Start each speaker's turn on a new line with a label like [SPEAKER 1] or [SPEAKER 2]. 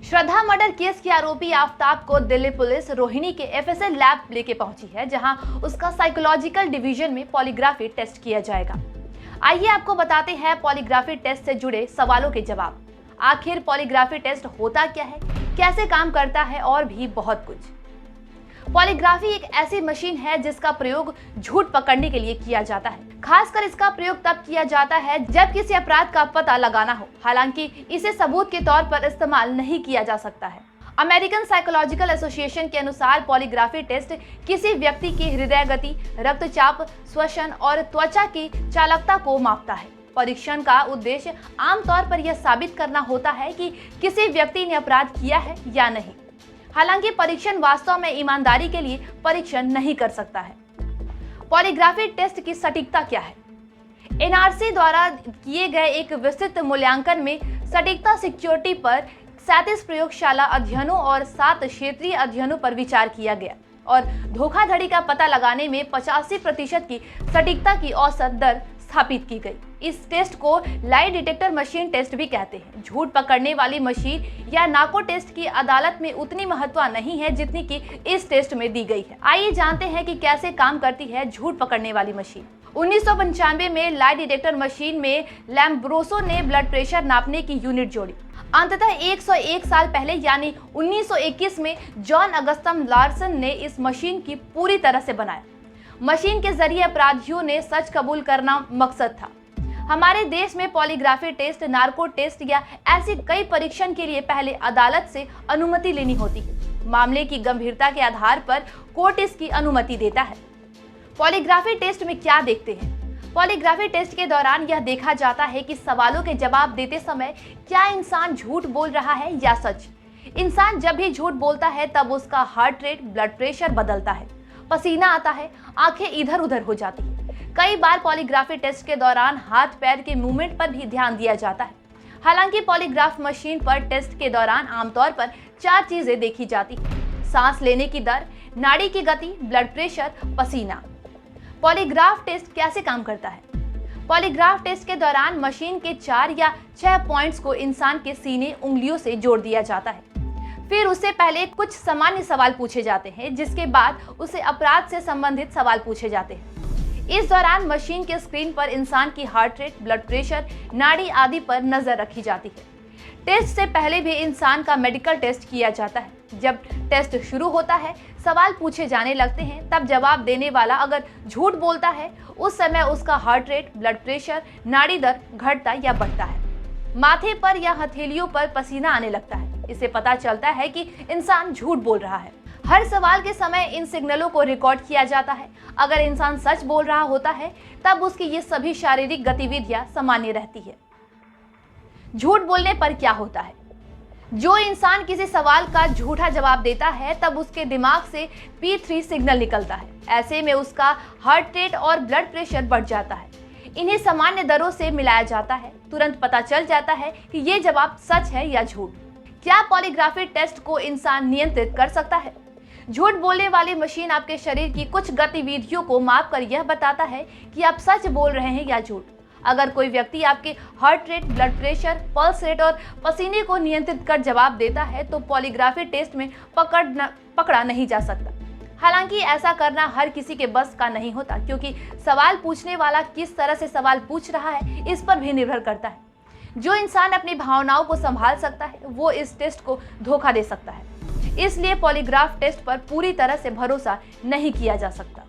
[SPEAKER 1] श्रद्धा murder case की आरोपी आफताब को दिल्ली पुलिस रोहिणी के एफएसएल लैब लेके पहुंची है, जहां उसका साइकोलॉजिकल डिवीजन में पॉलीग्राफी टेस्ट किया जाएगा। आइए आपको बताते हैं पॉलीग्राफी टेस्ट से जुड़े सवालों के जवाब। आखिर पॉलीग्राफी टेस्ट होता क्या है, कैसे काम करता है और भी बहुत कुछ। पॉलीग्राफी एक ऐसी मशीन है जिसका प्रयोग झूठ पकड़ने के लिए किया जाता है। खासकर इसका प्रयोग तब किया जाता है जब किसी अपराध का पता लगाना हो। हालांकि इसे सबूत के तौर पर इस्तेमाल नहीं किया जा सकता है। अमेरिकन साइकोलॉजिकल एसोसिएशन के अनुसार पॉलीग्राफी टेस्ट किसी व्यक्ति की हृदय गति, रक्तचाप, श्वसन और त्वचा की चालकता को मापता है। परीक्षण का उद्देश्य आमतौर पर यह साबित करना होता है कि किसी व्यक्ति ने अपराध किया है या नहीं। हालांकि परीक्षण वास्तव में ईमानदारी के लिए परीक्षण नहीं कर सकता है। पॉलीग्राफी टेस्ट की सटीकता क्या है? एनआरसी द्वारा किए गए एक विस्तृत मूल्यांकन में सटीकता सिक्योरिटी पर 37 प्रयोगशाला अध्ययनों और 7 क्षेत्रीय अध्ययनों पर विचार किया गया और धोखाधड़ी का पता लगाने में 85% की सटीकता की औसत दर स्थापित की गई। इस टेस्ट को लाई डिटेक्टर मशीन टेस्ट भी कहते हैं। झूठ पकड़ने वाली मशीन या नार्को टेस्ट की अदालत में उतनी महत्व नहीं है जितनी कि इस टेस्ट में दी गई है। आइए जानते हैं कि कैसे काम करती है झूठ पकड़ने वाली मशीन। 1995 में लाई डिटेक्टर मशीन में लैम्ब्रोसो ने ब्लड प्रेशर नापने की यूनिट जोड़ी। अंततः 101 साल पहले यानी 1921 में जॉन अगस्तम लार्सन ने इस मशीन की पूरी तरह से बनाया। मशीन के जरिए अपराधियों ने सच कबूल करना मकसद था। हमारे देश में पॉलीग्राफी टेस्ट, नार्को टेस्ट या ऐसी कई परीक्षण के लिए पहले अदालत से अनुमति लेनी होती है। मामले की गंभीरता के आधार पर कोर्ट इसकी अनुमति देता है। पॉलीग्राफी टेस्ट में क्या देखते हैं? पॉलीग्राफी टेस्ट के दौरान यह देखा जाता है कि सवालों के जवाब देते समय क्या इंसान झूठ बोल रहा है या सच। इंसान जब भी झूठ बोलता है तब उसका हार्ट रेट, ब्लड प्रेशर बदलता है, पसीना आता है, आंखें इधर उधर हो जाती है। कई बार पॉलीग्राफी टेस्ट के दौरान हाथ पैर के मूवमेंट पर भी ध्यान दिया जाता है। हालांकि पॉलीग्राफ मशीन पर टेस्ट के दौरान आमतौर पर 4 चीजें देखी जाती हैं: सांस लेने की दर, नाड़ी की गति, ब्लड प्रेशर, पसीना। पॉलीग्राफ टेस्ट कैसे काम करता है? पॉलीग्राफ टेस्ट के दौरान मशीन के 4 या 6 पॉइंट्स को इंसान के सीने, उंगलियों से जोड़ दिया जाता है। फिर उससे पहले कुछ सामान्य सवाल पूछे जाते हैं, जिसके बाद उसे अपराध से संबंधित सवाल पूछे जाते हैं। इस दौरान मशीन के स्क्रीन पर इंसान की हार्ट रेट, ब्लड प्रेशर, नाड़ी आदि पर नजर रखी जाती है। टेस्ट से पहले भी इंसान का मेडिकल टेस्ट किया जाता है। जब टेस्ट शुरू होता है, सवाल पूछे जाने लगते हैं, तब जवाब देने वाला अगर झूठ बोलता है, उस समय उसका हार्ट रेट, ब्लड प्रेशर, नाड़ी दर घटता या बढ़ता है। माथे पर या हथेलियों पर पसीना आने लगता है। इससे पता चलता है कि इंसान झूठ बोल रहा है। हर सवाल के समय इन सिग्नलों को रिकॉर्ड किया जाता है। अगर इंसान सच बोल रहा होता है, तब उसकी ये सभी शारीरिक गतिविधियां सामान्य रहती है। झूठ बोलने पर क्या होता है? जो इंसान किसी सवाल का झूठा जवाब देता है, तब उसके दिमाग से P3 सिग्नल निकलता है। ऐसे में उसका हार्ट रेट और ब्लड प्रेशर बढ़ जाता है। इन्हें सामान्य दरों से मिलाया जाता है। तुरंत पता चल जाता है कि ये जवाब सच है या झूठ। क्या पॉलीग्राफी टेस्ट को इंसान नियंत्रित कर सकता है? झूठ बोलने वाली मशीन आपके शरीर की कुछ गतिविधियों को मापकर यह बताता है कि आप सच बोल रहे हैं या झूठ। अगर कोई व्यक्ति आपके heart rate, blood pressure, pulse rate और पसीने को नियंत्रित कर जवाब देता है, तो पॉलीग्राफी टेस्ट में पकड़ा नहीं जा सकता। हालांकि ऐसा करना हर किसी के बस का नहीं होता, क्योंकि सवाल पूछने वाला किस तरह से सवाल पूछ रहा है, इस पर भी निर्भर करता है। जो इंसान अपनी भावनाओं को संभाल सकता है, वो इस टेस्ट को धोखा दे सकता है। इसलिए पॉलीग्राफ टेस्ट पर पूरी तरह से भरोसा नहीं किया जा सकता।